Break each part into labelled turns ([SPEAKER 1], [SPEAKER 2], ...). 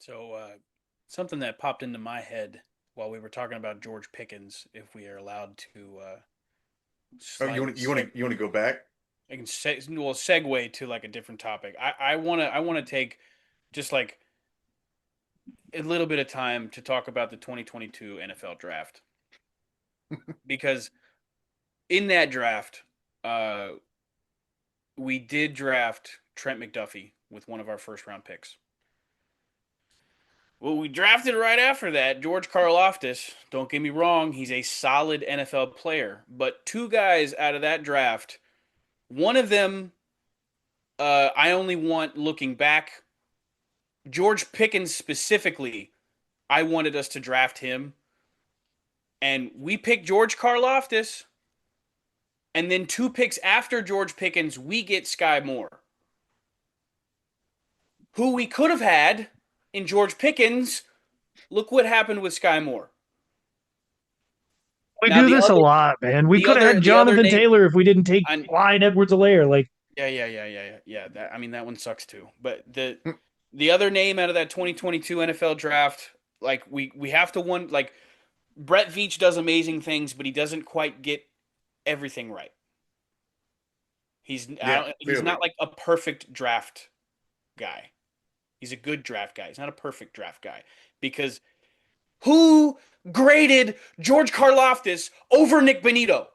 [SPEAKER 1] So, something that popped into my head while we were talking about George Pickens, if we are allowed to
[SPEAKER 2] Oh, you
[SPEAKER 1] slightly
[SPEAKER 2] want you want to you want to go back?
[SPEAKER 1] I can segue to like a different topic. I wanna take just like a little bit of time to talk about the 2022 NFL draft because in that draft, uh, we did draft Trent McDuffie with one of our first round picks. Well, we drafted right after that George Karlaftis. Don't get me wrong, he's a solid NFL player. But two guys out of that draft, one of them, I only want looking back. George Pickens specifically, I wanted us to draft him. And we picked George Karlaftis. And then two picks after George Pickens, we get Sky Moore, who we could have had in George Pickens. Look what happened with Sky Moore.
[SPEAKER 3] We
[SPEAKER 1] Now
[SPEAKER 3] do this a lot, man. We could have had
[SPEAKER 1] the other
[SPEAKER 3] Jonathan
[SPEAKER 1] name,
[SPEAKER 3] Taylor if we didn't take
[SPEAKER 1] I,
[SPEAKER 3] Clyde Edwards-Helaire. Like,
[SPEAKER 1] yeah. That, I mean, that one sucks too. But the other name out of that 2022 NFL draft, like we have to one like Brett Veach does amazing things, but he doesn't quite get everything right.
[SPEAKER 2] Yeah,
[SPEAKER 1] He's
[SPEAKER 2] clearly.
[SPEAKER 1] not like a perfect draft guy. He's a good draft guy. He's not a perfect draft guy because who graded George Karlaftis over Nick Benito?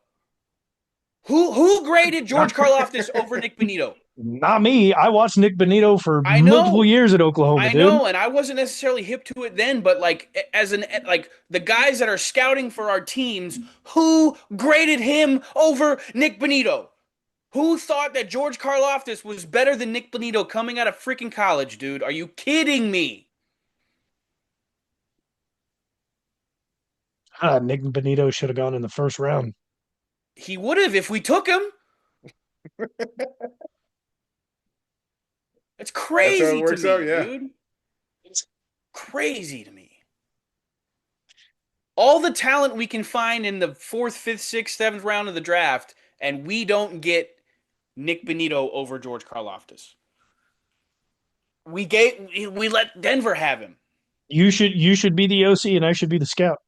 [SPEAKER 1] Who graded George Karlaftis over Nick Benito?
[SPEAKER 3] not me. I watched Nick Benito for
[SPEAKER 1] I
[SPEAKER 3] multiple
[SPEAKER 1] know.
[SPEAKER 3] years at Oklahoma,
[SPEAKER 1] I
[SPEAKER 3] dude.
[SPEAKER 1] know, and I wasn't necessarily hip to it then, but like as an like the guys that are scouting for our teams, who graded him over Nick Benito? Who thought that George Karlaftis was better than Nick Benito coming out of freaking college, dude? Are you kidding me?
[SPEAKER 3] Nick Benito should have gone in the first round.
[SPEAKER 1] He would have if we took him. It's
[SPEAKER 2] That's how it
[SPEAKER 1] crazy to
[SPEAKER 2] works out.
[SPEAKER 1] me,
[SPEAKER 2] Yeah.
[SPEAKER 1] dude. It's crazy to me. All the talent we can find in the fourth, fifth, sixth, seventh round of the draft, and we don't get Nick Benito over George Karlaftis. We let Denver have him.
[SPEAKER 3] You should be the OC and I should be the scout.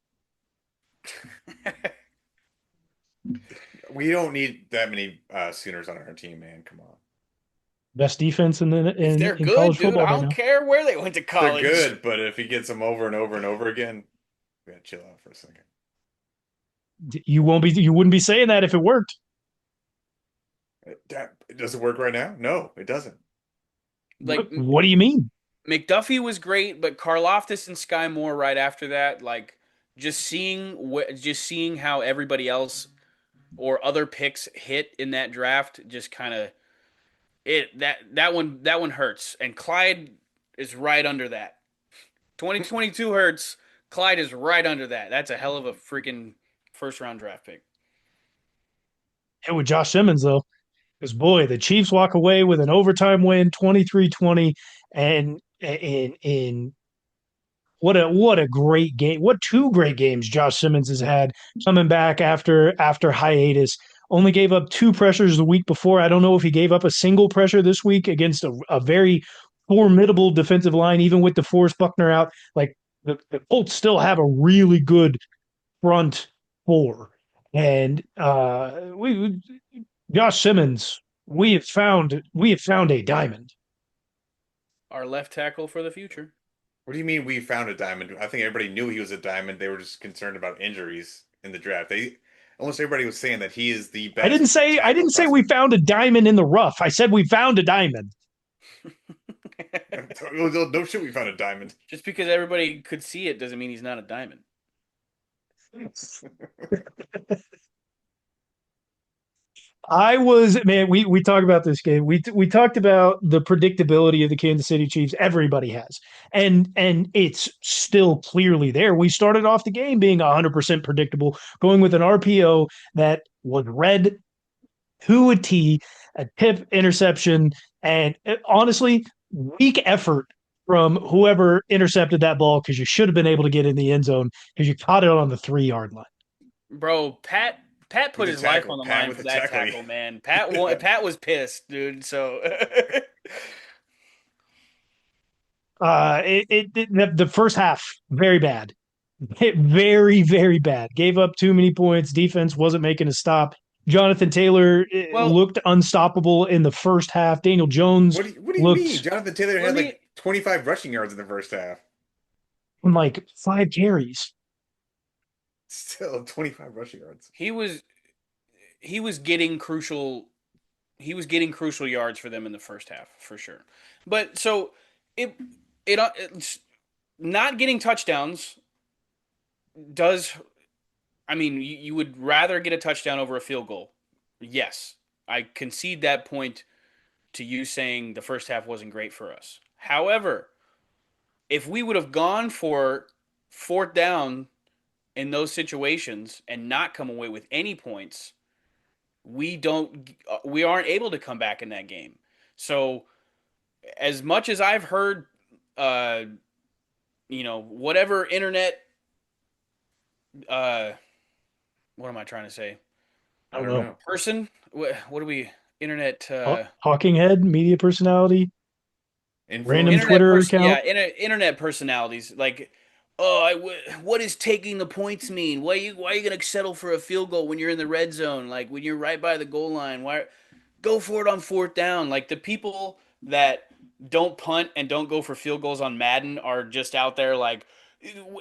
[SPEAKER 2] We don't need that many Sooners on our team, man. Come on.
[SPEAKER 3] Best defense in the
[SPEAKER 1] If
[SPEAKER 3] in
[SPEAKER 1] they're
[SPEAKER 3] in
[SPEAKER 1] good,
[SPEAKER 3] college
[SPEAKER 1] dude,
[SPEAKER 3] football
[SPEAKER 1] I
[SPEAKER 3] right
[SPEAKER 1] don't
[SPEAKER 3] now.
[SPEAKER 1] care where they went to
[SPEAKER 2] They're
[SPEAKER 1] college.
[SPEAKER 2] good, but if he gets them over and over and over again, we gotta chill out for a second.
[SPEAKER 3] You wouldn't be saying that if it worked.
[SPEAKER 2] It doesn't work right now? No, it doesn't.
[SPEAKER 1] Like
[SPEAKER 3] What do you mean?
[SPEAKER 1] McDuffie was great, but Karloftis and Sky Moore right after that, like just seeing how everybody else or other picks hit in that draft, just kind of it that one hurts. And Clyde is right under that. 2022 hurts. Clyde is right under that. That's a hell of a freaking first round draft pick.
[SPEAKER 3] Hit with Josh Simmons though. Because boy, the Chiefs walk away with an overtime win, 23-20, and in what a great game. What two great games Josh Simmons has had coming back after hiatus. Only gave up two pressures the week before. I don't know if he gave up a single pressure this week against a very formidable defensive line, even with DeForest Buckner out. Like the Colts still have a really good front four. And we Josh Simmons, we have found a diamond.
[SPEAKER 1] Our left tackle for the future.
[SPEAKER 2] What do you mean we found a diamond? I think everybody knew he was a diamond. They were just concerned about injuries in the draft. They almost everybody was saying that he is the
[SPEAKER 3] I didn't
[SPEAKER 2] best
[SPEAKER 3] say I
[SPEAKER 2] tackle
[SPEAKER 3] didn't say we
[SPEAKER 2] prospect.
[SPEAKER 3] found a diamond in the rough. I said we found a diamond.
[SPEAKER 2] No shit, we found a diamond.
[SPEAKER 1] Just because everybody could see it doesn't mean he's not a diamond.
[SPEAKER 3] I was man. We talked about this game. We talked about the predictability of the Kansas City Chiefs. Everybody has, and it's still clearly there. We started off the game being 100% predictable, going with an RPO that was read to a T, a tip interception, and honestly, weak effort from whoever intercepted that ball because you should have been able to get in the end zone because you caught it on the 3 yard line.
[SPEAKER 1] Bro, Pat
[SPEAKER 2] With
[SPEAKER 1] put
[SPEAKER 2] the
[SPEAKER 1] his life
[SPEAKER 2] tackle,
[SPEAKER 1] on the
[SPEAKER 2] Pat
[SPEAKER 1] line
[SPEAKER 2] with
[SPEAKER 1] for
[SPEAKER 2] the
[SPEAKER 1] that
[SPEAKER 2] tackle.
[SPEAKER 1] tackle, man. Pat was pissed, dude. So
[SPEAKER 3] The first half very bad, very very bad. Gave up too many points. Defense wasn't making a stop. Jonathan Taylor
[SPEAKER 1] Well,
[SPEAKER 3] looked unstoppable in the first half. Daniel Jones
[SPEAKER 2] What do you mean?
[SPEAKER 3] looked
[SPEAKER 2] Jonathan Taylor
[SPEAKER 1] let
[SPEAKER 2] had
[SPEAKER 1] me.
[SPEAKER 2] like 25 rushing yards in the first half.
[SPEAKER 3] like 5 carries.
[SPEAKER 2] Still 25 rushing yards.
[SPEAKER 1] He was he was getting crucial. He was getting crucial yards for them in the first half for sure. But so it it's not getting touchdowns does. I mean, you would rather get a touchdown over a field goal. Yes, I concede that point to you saying the first half wasn't great for us. However, if we would have gone for fourth down in those situations and not come away with any points, we aren't able to come back in that game. So as much as I've heard uh whatever internet uh what am I trying to say?
[SPEAKER 3] I
[SPEAKER 2] I
[SPEAKER 3] don't
[SPEAKER 2] don't
[SPEAKER 3] know.
[SPEAKER 2] know.
[SPEAKER 1] Person? What do we internet
[SPEAKER 3] Talking head, media personality, random
[SPEAKER 2] Influencer?
[SPEAKER 1] internet
[SPEAKER 3] Twitter
[SPEAKER 1] person
[SPEAKER 3] account.
[SPEAKER 1] yeah, internet personalities like oh, what does taking the points mean? Why are you going to settle for a field goal when you're in the red zone? Like when you're right by the goal line, why go for it on fourth down? Like the people that don't punt and don't go for field goals on Madden are just out there like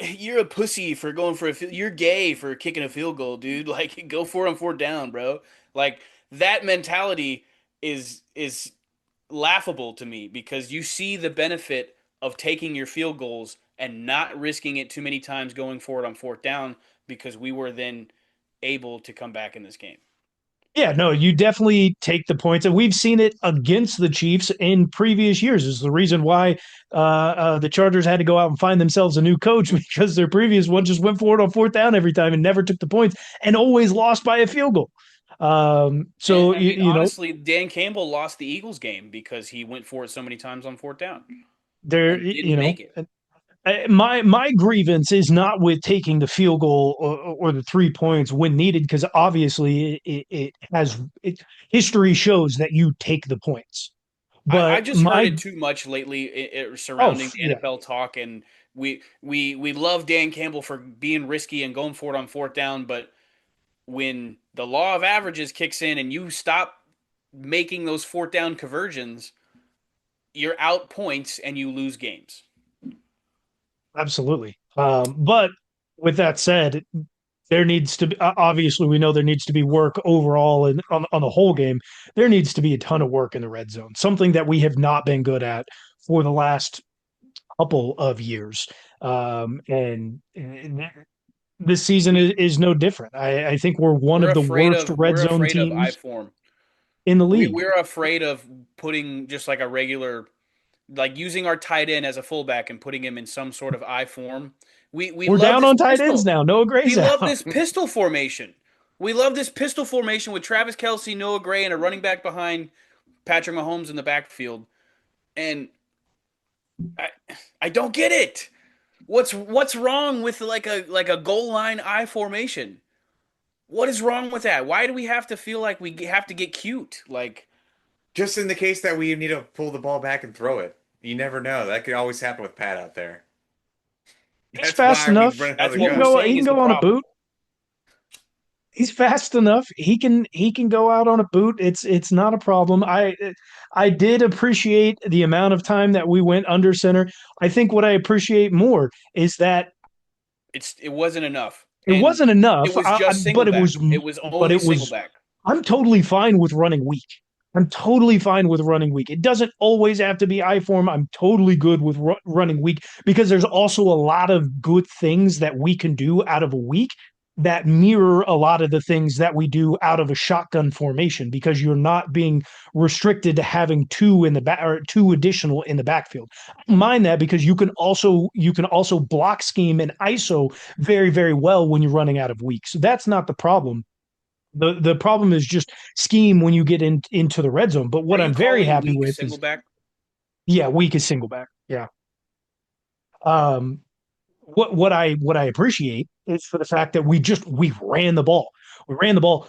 [SPEAKER 1] you're a pussy for going for a field. You're gay for kicking a field goal, dude. Like go for it on fourth down, bro. Like that mentality is laughable to me because you see the benefit of taking your field goals and not risking it too many times going forward on fourth down because we were then able to come back in this game.
[SPEAKER 3] Yeah, no, you definitely take the points, and we've seen it against the Chiefs in previous years. Is the reason why the Chargers had to go out and find themselves a new coach because their previous one just went forward on fourth down every time and never took the points and always lost by a field goal.
[SPEAKER 1] And
[SPEAKER 3] So
[SPEAKER 1] I mean,
[SPEAKER 3] you know
[SPEAKER 1] honestly, Dan Campbell lost the Eagles game because he went for it so many times on fourth down
[SPEAKER 3] there,
[SPEAKER 1] and
[SPEAKER 3] you
[SPEAKER 1] didn't
[SPEAKER 3] know
[SPEAKER 1] make it.
[SPEAKER 3] my grievance is not with taking the field goal or the 3 points when needed because obviously history shows that you take the points.
[SPEAKER 1] I
[SPEAKER 3] But
[SPEAKER 1] just heard
[SPEAKER 3] my
[SPEAKER 1] it too much lately
[SPEAKER 3] oh
[SPEAKER 1] surrounding the
[SPEAKER 3] yeah,
[SPEAKER 1] NFL talk, and we love Dan Campbell for being risky and going for it on fourth down, but when the law of averages kicks in and you stop making those fourth down conversions, you're out points and you lose games.
[SPEAKER 3] absolutely. But with that said, there needs to be obviously we know there needs to be work overall and on the whole game. There needs to be a ton of work in the red zone, something that we have not been good at for the last couple of years. And this season is no different. I think we're one
[SPEAKER 1] We're
[SPEAKER 3] of the
[SPEAKER 1] afraid
[SPEAKER 3] worst
[SPEAKER 1] of
[SPEAKER 3] red
[SPEAKER 1] we're
[SPEAKER 3] zone
[SPEAKER 1] afraid of I
[SPEAKER 3] teams
[SPEAKER 1] form.
[SPEAKER 3] in the
[SPEAKER 1] We
[SPEAKER 3] league.
[SPEAKER 1] we're afraid of putting just like a regular like using our tight end as a fullback and putting him in some sort of I form. We
[SPEAKER 3] We're
[SPEAKER 1] love
[SPEAKER 3] down
[SPEAKER 1] this
[SPEAKER 3] on tight ends
[SPEAKER 1] pistol.
[SPEAKER 3] now. Noah
[SPEAKER 1] We
[SPEAKER 3] Gray's
[SPEAKER 1] love
[SPEAKER 3] out.
[SPEAKER 1] this pistol formation. We love this pistol formation with Travis Kelsey, Noah Gray, and a running back behind Patrick Mahomes in the backfield. And I I don't get it. What's wrong with like a goal line I formation? What is wrong with that? Why do we have to feel like we have to get cute? Like
[SPEAKER 2] Just in the case that we need to pull the ball back and throw it. You never know. That could always happen with Pat out there.
[SPEAKER 3] He's
[SPEAKER 2] That's
[SPEAKER 3] fast
[SPEAKER 2] why we
[SPEAKER 3] enough.
[SPEAKER 2] run
[SPEAKER 1] that's
[SPEAKER 2] another
[SPEAKER 3] He
[SPEAKER 1] what
[SPEAKER 3] can
[SPEAKER 1] we're
[SPEAKER 2] gun.
[SPEAKER 3] go. He
[SPEAKER 1] saying
[SPEAKER 3] can
[SPEAKER 1] is the
[SPEAKER 3] go on a
[SPEAKER 1] problem.
[SPEAKER 3] boot. He's fast enough. He can go out on a boot. It's not a problem. I did appreciate the amount of time that we went under center. I think what I appreciate more is that
[SPEAKER 1] It wasn't enough.
[SPEAKER 3] it
[SPEAKER 1] And
[SPEAKER 3] wasn't
[SPEAKER 1] it
[SPEAKER 3] enough.
[SPEAKER 1] was just single back. It was
[SPEAKER 3] But
[SPEAKER 1] only
[SPEAKER 3] it
[SPEAKER 1] single
[SPEAKER 3] was.
[SPEAKER 1] back.
[SPEAKER 3] I'm totally fine with running weak. I'm totally fine with running weak. It doesn't always have to be I form. I'm totally good with running weak because there's also a lot of good things that we can do out of a weak that mirror a lot of the things that we do out of a shotgun formation because you're not being restricted to having two in the back or two additional in the backfield. I don't mind that because you can also block scheme and ISO very very well when you're running out of weak. So that's not the problem. The problem is just scheme when you get into the red zone. But
[SPEAKER 1] Are
[SPEAKER 3] what
[SPEAKER 1] you
[SPEAKER 3] I'm very
[SPEAKER 1] calling
[SPEAKER 3] happy
[SPEAKER 1] weak
[SPEAKER 3] with
[SPEAKER 1] single
[SPEAKER 3] is
[SPEAKER 1] back?
[SPEAKER 3] yeah, weak is single back. Yeah. Um, what I appreciate is for the fact that we ran the ball. We ran the ball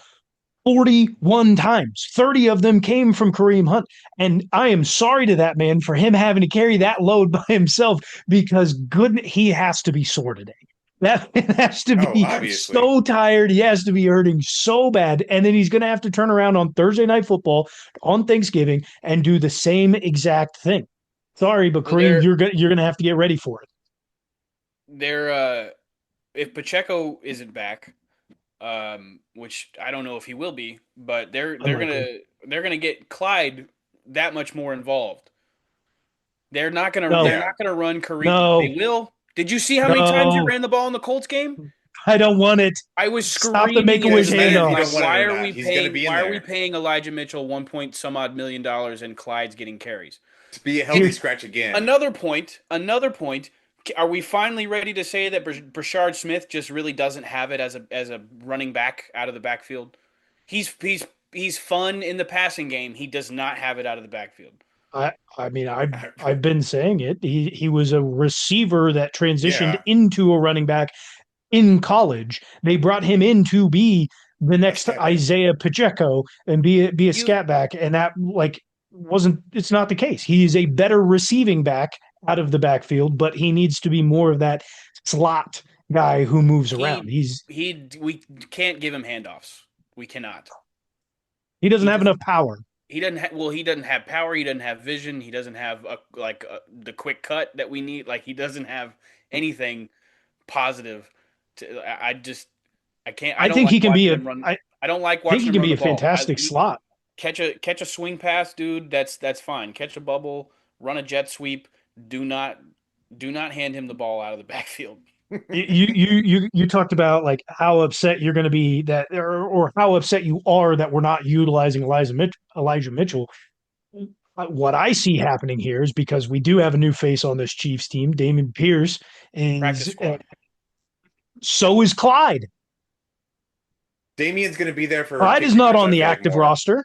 [SPEAKER 3] 41 times. 30 of them came from Kareem Hunt. And I am sorry to that man for him having to carry that load by himself because good he has to be sore today. That man has to
[SPEAKER 2] Oh,
[SPEAKER 3] be
[SPEAKER 2] obviously.
[SPEAKER 3] so tired. He has to be hurting so bad. And then he's going to have to turn around on Thursday Night Football on Thanksgiving and do the same exact thing. Sorry, but
[SPEAKER 1] Well,
[SPEAKER 3] Kareem, you're gonna have to get ready for it.
[SPEAKER 1] they're if Pacheco isn't back, which I don't know if he will be, but
[SPEAKER 3] Unlikely.
[SPEAKER 1] they're gonna get Clyde that much more involved. They're
[SPEAKER 3] No,
[SPEAKER 2] Yeah.
[SPEAKER 1] not gonna run Kareem. They
[SPEAKER 3] no,
[SPEAKER 1] will. Did you see how many times he
[SPEAKER 3] no.
[SPEAKER 1] ran the ball in the Colts game?
[SPEAKER 3] I don't want it.
[SPEAKER 1] I was
[SPEAKER 3] Stop the
[SPEAKER 1] screaming
[SPEAKER 3] make a
[SPEAKER 1] in
[SPEAKER 2] It
[SPEAKER 1] the
[SPEAKER 3] wish
[SPEAKER 2] doesn't matter if
[SPEAKER 1] stands
[SPEAKER 2] you
[SPEAKER 1] like,
[SPEAKER 2] don't want
[SPEAKER 3] handoffs.
[SPEAKER 2] it or not. He's going to be in
[SPEAKER 1] why are we
[SPEAKER 2] there
[SPEAKER 1] paying Elijah Mitchell 1 point some odd million dollars and Clyde's getting carries?
[SPEAKER 2] to be a healthy
[SPEAKER 3] Here,
[SPEAKER 2] scratch again.
[SPEAKER 1] Another point. Are we finally ready to say that Brashard Smith just really doesn't have it as a running back out of the backfield? He's fun in the passing game. He does not have it out of the backfield.
[SPEAKER 3] I mean, I've been saying it. He was a receiver that transitioned
[SPEAKER 2] Yeah,
[SPEAKER 3] into a running back in college. They brought him in to be the
[SPEAKER 2] a
[SPEAKER 3] next
[SPEAKER 2] scat back.
[SPEAKER 3] Isaiah Pacheco and be a
[SPEAKER 1] You
[SPEAKER 3] scat back, and that like wasn't. It's not the case. He is a better receiving back out of the backfield, but he needs to be more of that slot guy who moves around.
[SPEAKER 1] we can't give him handoffs. We cannot.
[SPEAKER 3] He doesn't
[SPEAKER 1] He
[SPEAKER 3] have
[SPEAKER 1] does
[SPEAKER 3] enough power.
[SPEAKER 1] he doesn't have power, he doesn't have vision, he doesn't have the quick cut that we need. Like he doesn't have anything positive to I just I
[SPEAKER 3] I
[SPEAKER 1] don't
[SPEAKER 3] think
[SPEAKER 1] like
[SPEAKER 3] he can be
[SPEAKER 1] watching
[SPEAKER 3] a.
[SPEAKER 1] him run.
[SPEAKER 3] I
[SPEAKER 1] I don't like
[SPEAKER 3] think
[SPEAKER 1] watching
[SPEAKER 3] he
[SPEAKER 1] him
[SPEAKER 3] can
[SPEAKER 1] run
[SPEAKER 3] be
[SPEAKER 1] the
[SPEAKER 3] a
[SPEAKER 1] ball.
[SPEAKER 3] fantastic slot.
[SPEAKER 1] Catch a swing pass, dude. That's fine. Catch a bubble, run a jet sweep. Do not do not hand him the ball out of the backfield.
[SPEAKER 3] You talked about like how upset you're going to be that or how upset you are that we're not utilizing Elijah Mitchell. What I see happening here is because we do have a new face on this Chiefs team. Damon Pierce
[SPEAKER 1] Practice
[SPEAKER 3] is
[SPEAKER 1] squad.
[SPEAKER 3] so is Clyde.
[SPEAKER 2] Damien's going to be there for
[SPEAKER 3] Clyde is
[SPEAKER 2] kick
[SPEAKER 3] not
[SPEAKER 2] returns,
[SPEAKER 3] on
[SPEAKER 2] I
[SPEAKER 3] the
[SPEAKER 2] feel like,
[SPEAKER 3] active
[SPEAKER 2] more.
[SPEAKER 3] roster.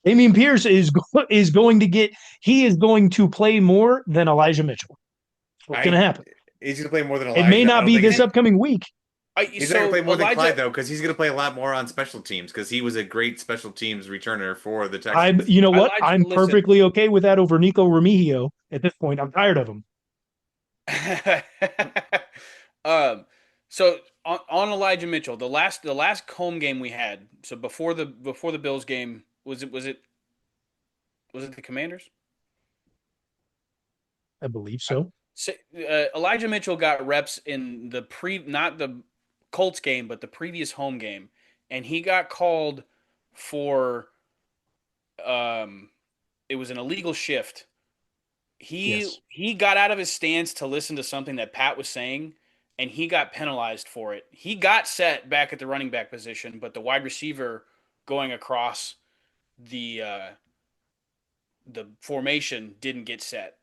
[SPEAKER 3] Damian Pierce is going to get he is going to play more than Elijah Mitchell. What's going to
[SPEAKER 2] I
[SPEAKER 3] happen?
[SPEAKER 2] He's going to play more than
[SPEAKER 3] It may
[SPEAKER 2] Elijah. I
[SPEAKER 3] not
[SPEAKER 2] don't
[SPEAKER 3] be
[SPEAKER 2] think
[SPEAKER 3] this
[SPEAKER 2] he's
[SPEAKER 1] And
[SPEAKER 3] upcoming week.
[SPEAKER 1] I
[SPEAKER 2] he's not going to play
[SPEAKER 1] so
[SPEAKER 2] more than Clyde
[SPEAKER 1] Elijah
[SPEAKER 2] though, because he's going to play a lot more on special teams because he was a great special teams returner for the
[SPEAKER 3] I'm,
[SPEAKER 2] Texans.
[SPEAKER 3] you know what?
[SPEAKER 1] Elijah
[SPEAKER 3] I'm
[SPEAKER 1] listen.
[SPEAKER 3] perfectly okay with that over Nico Remigio at this point. I'm tired of him.
[SPEAKER 1] um so on Elijah Mitchell, the last home game we had, so before the Bills game, was it the Commanders?
[SPEAKER 3] I believe
[SPEAKER 1] I-
[SPEAKER 3] so.
[SPEAKER 1] Elijah Mitchell got reps in the not the Colts game, but the previous home game, and he got called for um, it was an illegal shift.
[SPEAKER 3] Yes.
[SPEAKER 1] He got out of his stance to listen to something that Pat was saying, and he got penalized for it. He got set back at the running back position, but the wide receiver going across the the formation didn't get set,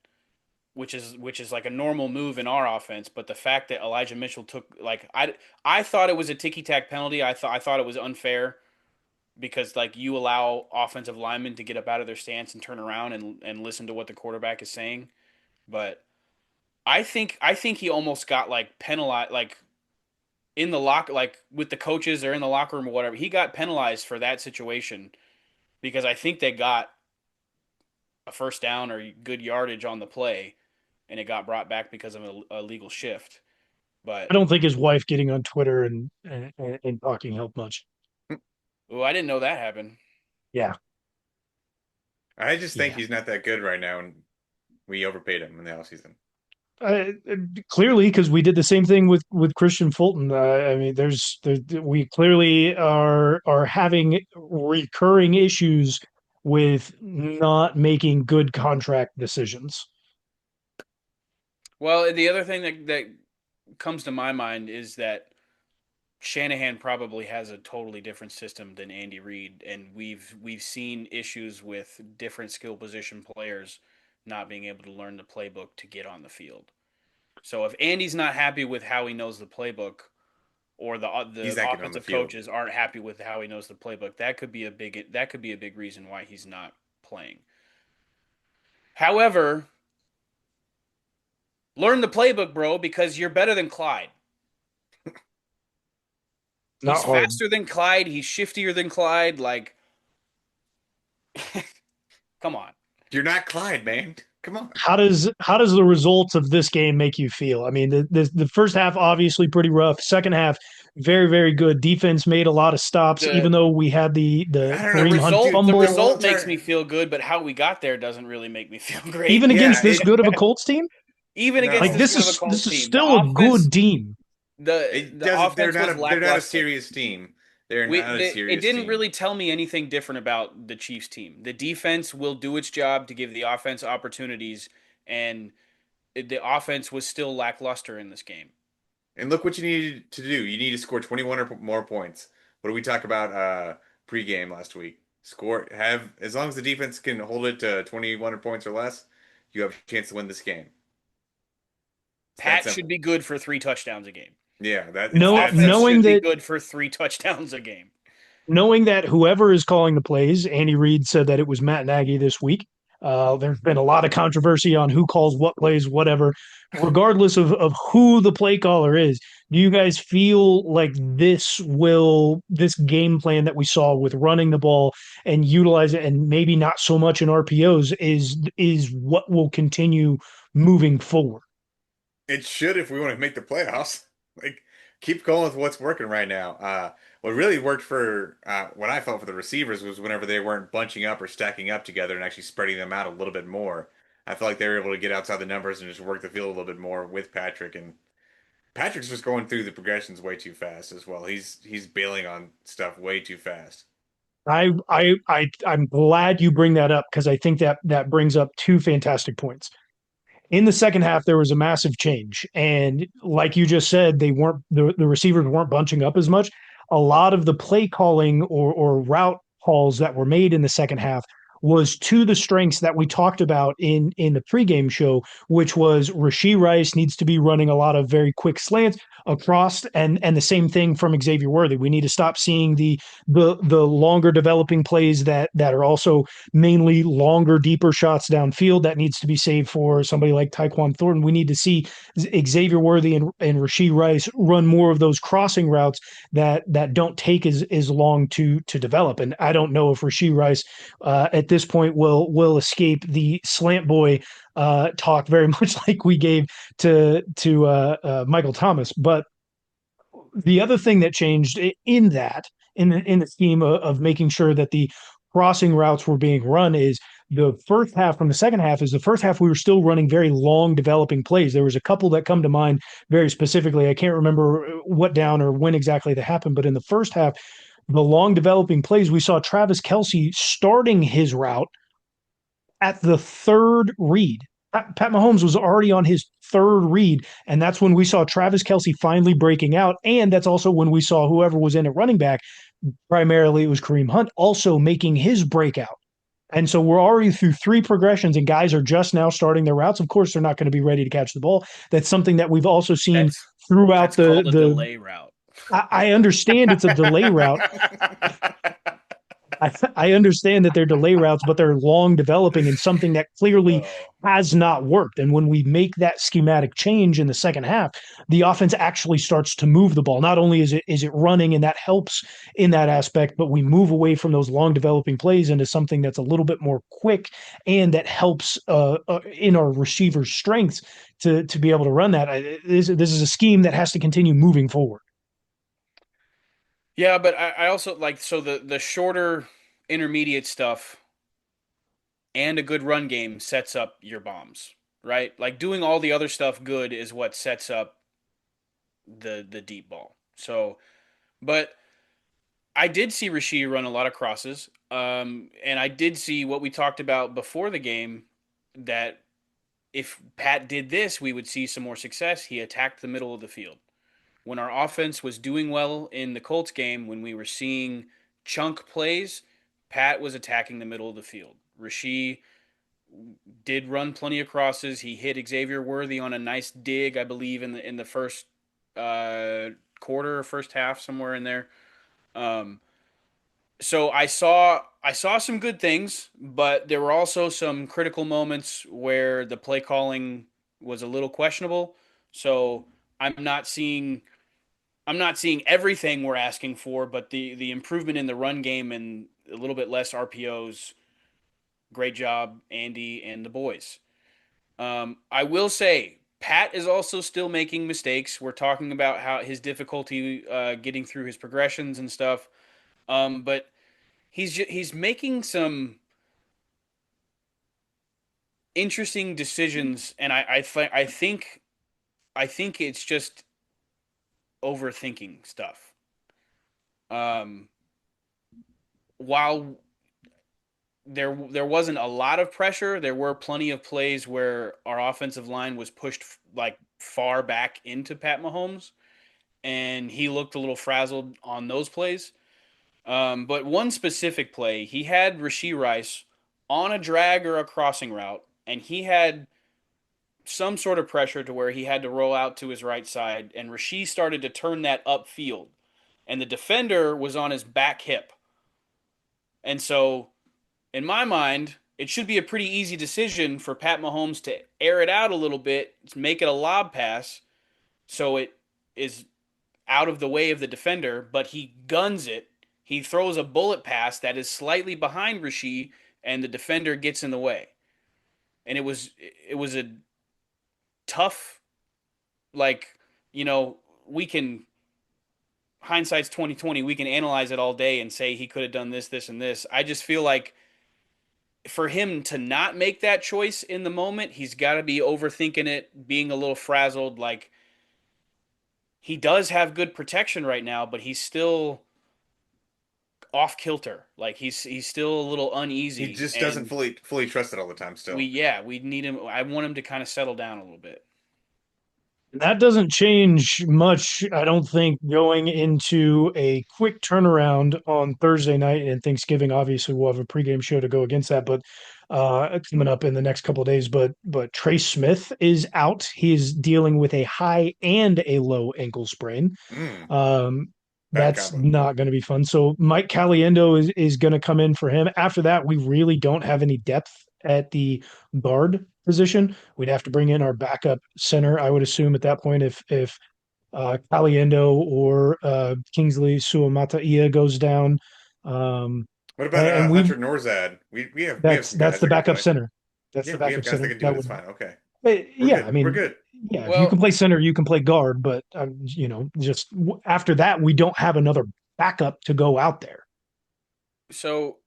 [SPEAKER 1] which is like a normal move in our offense. But the fact that Elijah Mitchell took I thought it was a ticky tack penalty. I thought it was unfair because like you allow offensive linemen to get up out of their stance and turn around and listen to what the quarterback is saying. But I think he almost got like penalized like in the lock like with the coaches or in the locker room or whatever. He got penalized for that situation because I think they got a first down or good yardage on the play and it got brought back because of a legal shift.
[SPEAKER 3] I
[SPEAKER 1] But
[SPEAKER 3] don't think his wife getting on Twitter and talking helped much.
[SPEAKER 1] oh, I didn't know that happened.
[SPEAKER 3] Yeah.
[SPEAKER 2] I just think
[SPEAKER 3] Yeah.
[SPEAKER 2] he's not that good right now, and we overpaid him in the offseason.
[SPEAKER 3] Uh, Clearly, because we did the same thing with Christian Fulton. I mean, we clearly are having recurring issues with not making good contract decisions.
[SPEAKER 1] Well, the other thing that comes to my mind is that Shanahan probably has a totally different system than Andy Reid, and we've seen issues with different skill position players not being able to learn the playbook to get on the field. So if Andy's not happy with how he knows the playbook, or
[SPEAKER 2] He's
[SPEAKER 1] the
[SPEAKER 2] not getting on the
[SPEAKER 1] offensive
[SPEAKER 2] field.
[SPEAKER 1] coaches aren't happy with how he knows the playbook, that could be a big reason why he's not playing. However, learn the playbook, bro, because you're better than Clyde. He's
[SPEAKER 3] Not hard.
[SPEAKER 1] faster than Clyde. He's shiftier than Clyde. Like, come on.
[SPEAKER 2] You're not Clyde, man. Come on.
[SPEAKER 3] How does the results of this game make you feel? I mean, the first half obviously pretty rough. Second half, very very good. Defense made a lot of stops, even
[SPEAKER 1] The
[SPEAKER 3] though we had the
[SPEAKER 2] I don't
[SPEAKER 1] the
[SPEAKER 2] know,
[SPEAKER 3] Kareem
[SPEAKER 2] but
[SPEAKER 3] Hunt
[SPEAKER 1] result
[SPEAKER 2] dude,
[SPEAKER 1] the
[SPEAKER 2] the
[SPEAKER 3] fumble.
[SPEAKER 1] result
[SPEAKER 2] results
[SPEAKER 1] makes
[SPEAKER 2] are
[SPEAKER 1] me feel good, but how we got there doesn't really make me feel great.
[SPEAKER 3] Even
[SPEAKER 2] yeah.
[SPEAKER 3] against this good of a Colts team,
[SPEAKER 1] Even against
[SPEAKER 3] like
[SPEAKER 2] No,
[SPEAKER 1] this
[SPEAKER 3] this
[SPEAKER 1] good of a
[SPEAKER 3] is
[SPEAKER 1] Colts
[SPEAKER 3] this is
[SPEAKER 1] team, the
[SPEAKER 3] still a
[SPEAKER 1] offense
[SPEAKER 3] good team.
[SPEAKER 1] the
[SPEAKER 2] it
[SPEAKER 1] the
[SPEAKER 2] doesn't.
[SPEAKER 1] offense was
[SPEAKER 2] They're not a
[SPEAKER 1] lackluster.
[SPEAKER 2] serious team. They're
[SPEAKER 1] We
[SPEAKER 2] not a
[SPEAKER 1] it
[SPEAKER 2] serious
[SPEAKER 1] didn't
[SPEAKER 2] team.
[SPEAKER 1] really tell me anything different about the Chiefs team. The defense will do its job to give the offense opportunities, and the offense was still lackluster in this game.
[SPEAKER 2] And look what you need to do. You need to score 21 or more points. What did we talk about pregame last week? Score have as long as the defense can hold it to 21 points or less, you have a chance to win this game. It's that
[SPEAKER 1] Pat should
[SPEAKER 2] simple.
[SPEAKER 1] be good for 3 touchdowns a game.
[SPEAKER 2] Yeah, that
[SPEAKER 1] The
[SPEAKER 2] it's
[SPEAKER 3] No,
[SPEAKER 2] that
[SPEAKER 1] offense
[SPEAKER 2] simple.
[SPEAKER 3] knowing
[SPEAKER 1] should be
[SPEAKER 3] that
[SPEAKER 1] good for 3 touchdowns a game.
[SPEAKER 3] knowing that whoever is calling the plays, Andy Reid said that it was Matt Nagy this week. There's been a lot of controversy on who calls what plays, whatever. Regardless of who the play caller is, do you guys feel like this game plan that we saw with running the ball and utilize it, and maybe not so much in RPOs, is what will continue moving forward?
[SPEAKER 2] It should if we want to make the playoffs. Like keep going with what's working right now. What really worked for what I felt for the receivers was whenever they weren't bunching up or stacking up together and actually spreading them out a little bit more. I felt like they were able to get outside the numbers and just work the field a little bit more with Patrick. And Patrick's just going through the progressions way too fast as well. He's bailing on stuff way too fast.
[SPEAKER 3] I'm glad you bring that up because I think that that brings up two fantastic points. In the second half, there was a massive change. And like you just said, the receivers weren't bunching up as much. A lot of the play calling or route calls that were made in the second half was to the strengths that we talked about in the pregame show, which was Rasheed Rice needs to be running a lot of very quick slants across, and the same thing from Xavier Worthy. We need to stop seeing the longer developing plays that are also mainly longer, deeper shots downfield that needs to be saved for somebody like Tyquan Thornton. We need to see Xavier Worthy and Rasheed Rice run more of those crossing routes that don't take as long to develop. And I don't know if Rasheed Rice at this point will escape the slant boy talk very much like we gave to Michael Thomas. But the other thing that changed in that in the scheme of making sure that the crossing routes were being run is the first half from the second half is the first half we were still running very long developing plays. There was a couple that come to mind very specifically. I can't remember what down or when exactly that happened, but in the first half, the long developing plays, we saw Travis Kelsey starting his route at the third read. Pat Mahomes was already on his third read, and that's when we saw Travis Kelsey finally breaking out. And that's also when we saw whoever was in at running back, primarily it was Kareem Hunt, also making his breakout. And so we're already through three progressions, and guys are just now starting their routes. Of course, they're not going to be ready to catch the ball. That's something that we've also seen
[SPEAKER 1] That's
[SPEAKER 3] throughout
[SPEAKER 1] that's
[SPEAKER 3] the
[SPEAKER 1] called a
[SPEAKER 3] the.
[SPEAKER 1] delay route.
[SPEAKER 3] I understand it's a delay route, I understand that they're delay routes, but they're long developing and something that clearly
[SPEAKER 1] Oh,
[SPEAKER 3] has not worked. And when we make that schematic change in the second half, the offense actually starts to move the ball. Not only is it running, and that helps in that aspect, but we move away from those long developing plays into something that's a little bit more quick and that helps in our receivers' strengths to be able to run that. This is a scheme that has to continue moving forward.
[SPEAKER 1] yeah, but I also like so the shorter intermediate stuff and a good run game sets up your bombs, right? Like doing all the other stuff good is what sets up the deep ball. So, but I did see Rasheed run a lot of crosses, and I did see what we talked about before the game that if Pat did this, we would see some more success. He attacked the middle of the field. When our offense was doing well in the Colts game, when we were seeing chunk plays, Pat was attacking the middle of the field. Rasheed did run plenty of crosses. He hit Xavier Worthy on a nice dig, I believe, in the first quarter or first half, somewhere in there. Um, so I saw some good things, but there were also some critical moments where the play calling was a little questionable. So I'm not seeing I'm not seeing everything we're asking for, but the improvement in the run game and a little bit less RPOs. Great job, Andy and the boys. I will say Pat is also still making mistakes. We're talking about how his difficulty getting through his progressions and stuff. But he's making some interesting decisions, and I think it's just overthinking stuff. Um, while there wasn't a lot of pressure, there were plenty of plays where our offensive line was pushed like far back into Pat Mahomes, and he looked a little frazzled on those plays. But one specific play, he had Rashee Rice on a drag or a crossing route, and he had some sort of pressure to where he had to roll out to his right side, and Rashee started to turn that upfield, and the defender was on his back hip. And so, in my mind, it should be a pretty easy decision for Pat Mahomes to air it out a little bit, make it a lob pass, so it is out of the way of the defender, but he guns it. He throws a bullet pass that is slightly behind Rashee, and the defender gets in the way. And it was a tough, like, you know, we can hindsight's 2020. We can analyze it all day and say he could have done this, this, and this. I just feel like for him to not make that choice in the moment, he's got to be overthinking it, being a little frazzled. Like, he does have good protection right now, but he's still off kilter. Like, he's still a little
[SPEAKER 2] He
[SPEAKER 1] uneasy,
[SPEAKER 2] just doesn't
[SPEAKER 1] and
[SPEAKER 2] fully trust it all the time still.
[SPEAKER 1] we need him. I want him to kind of settle down a little bit.
[SPEAKER 3] That doesn't change much, I don't think, going into a quick turnaround on Thursday night and Thanksgiving. Obviously, we'll have a pregame show to go against that, but coming up in the next couple of days. But Trey Smith is out. He is dealing with a high and a low ankle sprain.
[SPEAKER 2] Mm,
[SPEAKER 3] Um,
[SPEAKER 2] bad
[SPEAKER 3] that's
[SPEAKER 2] combo.
[SPEAKER 3] not going to be fun. So Mike Caliendo is going to come in for him. After that, we really don't have any depth at the guard position. We'd have to bring in our backup center, I would assume, at that point, if Caliendo or Kingsley Suamataia goes down. Um,
[SPEAKER 2] What about
[SPEAKER 3] and we
[SPEAKER 2] Hunter Norzad? We have some
[SPEAKER 3] that's
[SPEAKER 2] guys
[SPEAKER 3] the
[SPEAKER 2] that can
[SPEAKER 3] backup
[SPEAKER 2] play.
[SPEAKER 3] center. That's the
[SPEAKER 2] Yeah, we have
[SPEAKER 3] backup
[SPEAKER 2] guys that
[SPEAKER 3] center.
[SPEAKER 2] can do it.
[SPEAKER 3] That
[SPEAKER 2] It's
[SPEAKER 3] would,
[SPEAKER 2] fine. Okay, we're
[SPEAKER 3] yeah. I
[SPEAKER 2] good. We're
[SPEAKER 3] mean,
[SPEAKER 2] good.
[SPEAKER 3] yeah. If you can
[SPEAKER 1] Well,
[SPEAKER 3] play center, you can play guard. But just after that, we don't have another backup to go out there.
[SPEAKER 1] so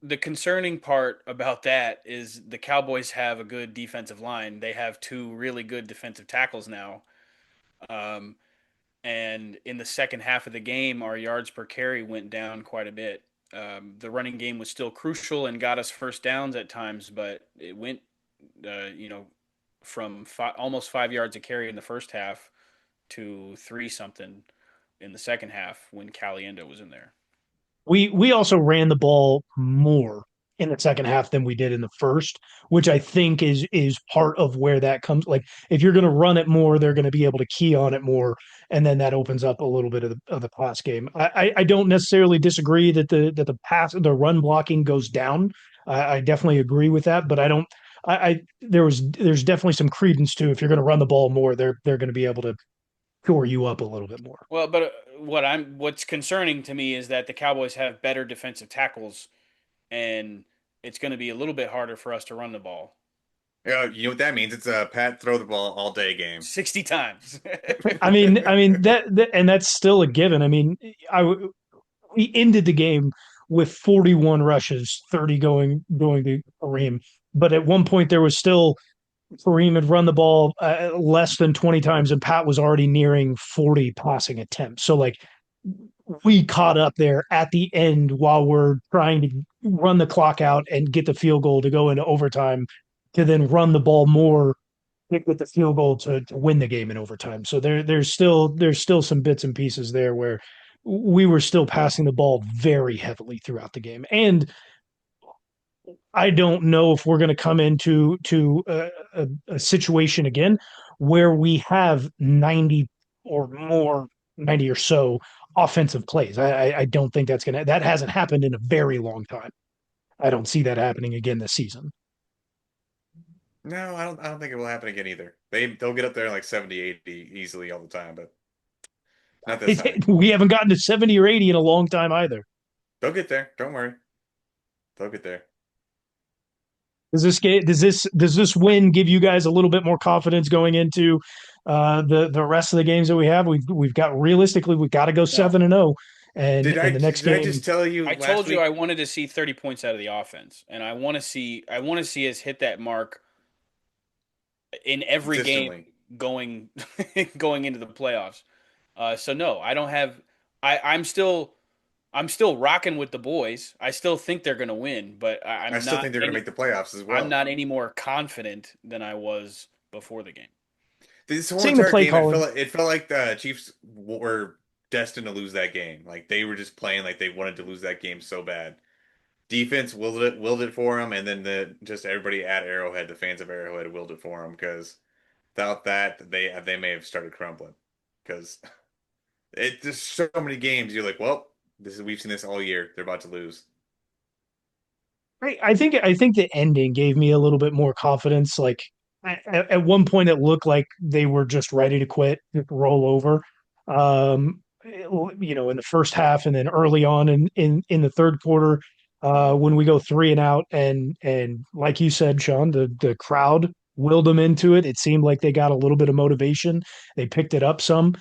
[SPEAKER 1] the concerning part about that is the Cowboys have a good defensive line. They have two really good defensive tackles now. Um, and in the second half of the game, our yards per carry went down quite a bit. The running game was still crucial and got us first downs at times, but it went, you know, from almost 5 yards a carry in the first half to three something in the second half when Caliendo was in there.
[SPEAKER 3] We also ran the ball more in the second half than we did in the first, which I think is part of where that comes. Like if you're going to run it more, they're going to be able to key on it more, and then that opens up a little bit of the pass game. I don't necessarily disagree that the run blocking goes down. I definitely agree with that, but I don't. There's definitely some credence to if you're going to run the ball more, they're going to be able to shore you up a little bit more.
[SPEAKER 1] Well, but what's concerning to me is that the Cowboys have better defensive tackles, and it's going to be a little bit harder for us to run the ball
[SPEAKER 2] Yeah, you know what that means? It's a Pat throw the ball all day game.
[SPEAKER 1] 60 times.
[SPEAKER 3] I mean and that's still a given. I mean, I we ended the game with 41 rushes, 30 going to Kareem. But at one point, there was still Kareem had run the ball less than 20 times, and Pat was already nearing 40 passing attempts. So, like, we caught up there at the end while we're trying to run the clock out and get the field goal to go into overtime to then run the ball more with the field goal to win the game in overtime. So there's still some bits and pieces there where we were still passing the ball very heavily throughout the game. And I don't know if we're going to come into a situation again where we have 90 or more, 90 or so offensive plays. I don't think that hasn't happened in a very long time. I don't see that happening again this season.
[SPEAKER 2] No, I don't think it will happen again either. They'll get up there in like 70, 80 easily all the time, but Not this high.
[SPEAKER 3] We haven't gotten to 70 or 80 in a long time either.
[SPEAKER 2] They'll get there. Don't worry. They'll get there.
[SPEAKER 3] Does this win give you guys a little bit more confidence going into the rest of the games that we have? We've got realistically we've got to go
[SPEAKER 1] No.
[SPEAKER 3] 7-0, and the next
[SPEAKER 2] Did I
[SPEAKER 3] game.
[SPEAKER 2] just tell you
[SPEAKER 1] I
[SPEAKER 2] last
[SPEAKER 1] told you I
[SPEAKER 2] week
[SPEAKER 1] wanted to see 30 points out of the offense, and I want to see us hit that mark in every game
[SPEAKER 2] consistently?
[SPEAKER 1] going going into the playoffs. So no, I don't have. I'm still rocking with the boys. I still think they're going to win, but
[SPEAKER 2] I still think they're going to make the playoffs as
[SPEAKER 1] I'm
[SPEAKER 2] well.
[SPEAKER 1] not any more confident than I was before the game.
[SPEAKER 2] This whole
[SPEAKER 3] Seeing the
[SPEAKER 2] entire
[SPEAKER 3] play
[SPEAKER 2] game,
[SPEAKER 3] calling.
[SPEAKER 2] it felt like the Chiefs were destined to lose that game. Like they were just playing like they wanted to lose that game so bad. Defense willed it for them, and then the just everybody at Arrowhead, the fans of Arrowhead, willed it for them because without that, they may have started crumbling. Because it just so many games, you're like, well, this is we've seen this all year. They're about to lose.
[SPEAKER 3] I think the ending gave me a little bit more confidence. Like at one point, it looked like they were just ready to quit, roll over. In the first half, and then early on in the third quarter, when we go three and out, and like you said, Sean, the crowd willed them into it. It seemed like they got a little bit of motivation. They picked it up some.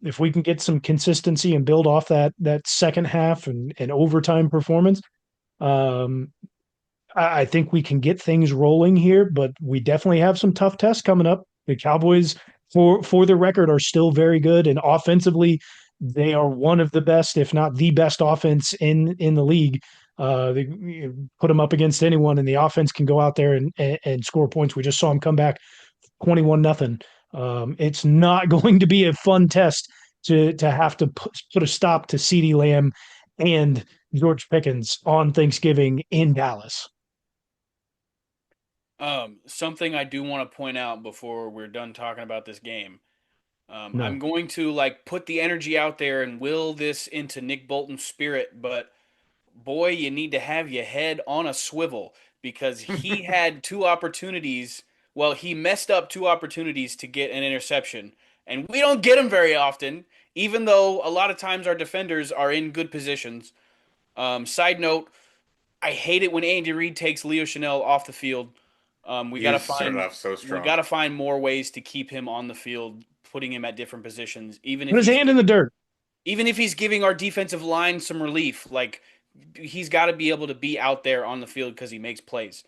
[SPEAKER 3] If we can get some consistency and build off that second half and overtime performance. Um, I think we can get things rolling here, but we definitely have some tough tests coming up. The Cowboys, for the record, are still very good, and offensively, they are one of the best, if not the best, offense in the league. They put them up against anyone, and the offense can go out there and score points. We just saw them come back 21-0. It's not going to be a fun test to have to put a stop to CeeDee Lamb and George Pickens on Thanksgiving in Dallas.
[SPEAKER 1] Something I do want to point out before we're done talking about this game. I'm
[SPEAKER 3] No.
[SPEAKER 1] going to like put the energy out there and will this into Nick Bolton's spirit, but boy, you need to have your head on a swivel because he had two opportunities. Well, he messed up two opportunities to get an interception, and we don't get them very often, even though a lot of times our defenders are in good positions. Side note, I hate it when Andy Reid takes Leo Chanel off the field. We
[SPEAKER 2] He
[SPEAKER 1] gotta
[SPEAKER 2] was started
[SPEAKER 1] find
[SPEAKER 2] off so
[SPEAKER 1] we
[SPEAKER 2] strong.
[SPEAKER 1] gotta find more ways to keep him on the field, putting him at different positions,
[SPEAKER 3] Put his hand in the dirt.
[SPEAKER 1] even if he's giving our defensive line some relief. Like he's got to be able to be out there on the field because he makes plays.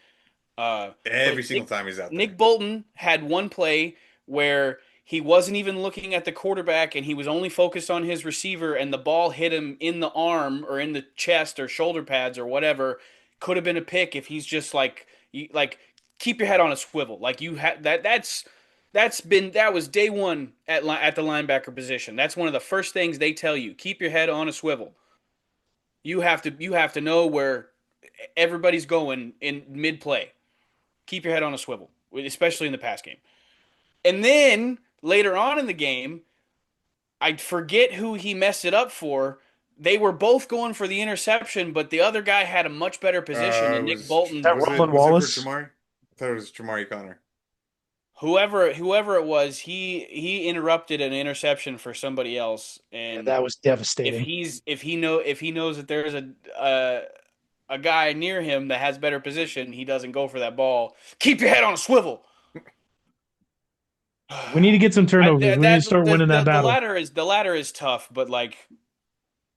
[SPEAKER 1] But
[SPEAKER 2] Every single time he's out there.
[SPEAKER 1] Nick Bolton had one play where he wasn't even looking at the quarterback and he was only focused on his receiver, and the ball hit him in the arm or in the chest or shoulder pads or whatever. Could have been a pick if he's just like keep your head on a swivel. Like you had that was day one at the linebacker position. That's one of the first things they tell you. Keep your head on a swivel. You have to know where everybody's going in mid play. Keep your head on a swivel, especially in the pass game. And then later on in the game, I forget who he messed it up for. They were both going for the interception, but the other guy had a much better position, and Nick Bolton,
[SPEAKER 3] That Roland
[SPEAKER 2] Was it for
[SPEAKER 3] Wallace.
[SPEAKER 2] Jamari? I thought it was Jamari Connor.
[SPEAKER 1] whoever it was, he interrupted an interception for somebody else,
[SPEAKER 3] Yeah,
[SPEAKER 1] and
[SPEAKER 3] that was devastating.
[SPEAKER 1] if he knows that there's a guy near him that has better position, he doesn't go for that ball. Keep your head on a swivel.
[SPEAKER 3] We need to get some
[SPEAKER 1] I
[SPEAKER 3] turnovers. We need to
[SPEAKER 1] that
[SPEAKER 3] start winning that
[SPEAKER 1] the
[SPEAKER 3] battle.
[SPEAKER 1] ladder is tough, but like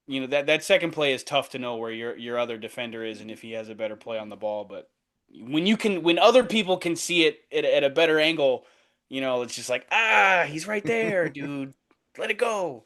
[SPEAKER 1] that second play is tough to know where your other defender is and if he has a better play on the ball. But when other people can see it at a better angle, it's just like he's right there, dude. Let it go.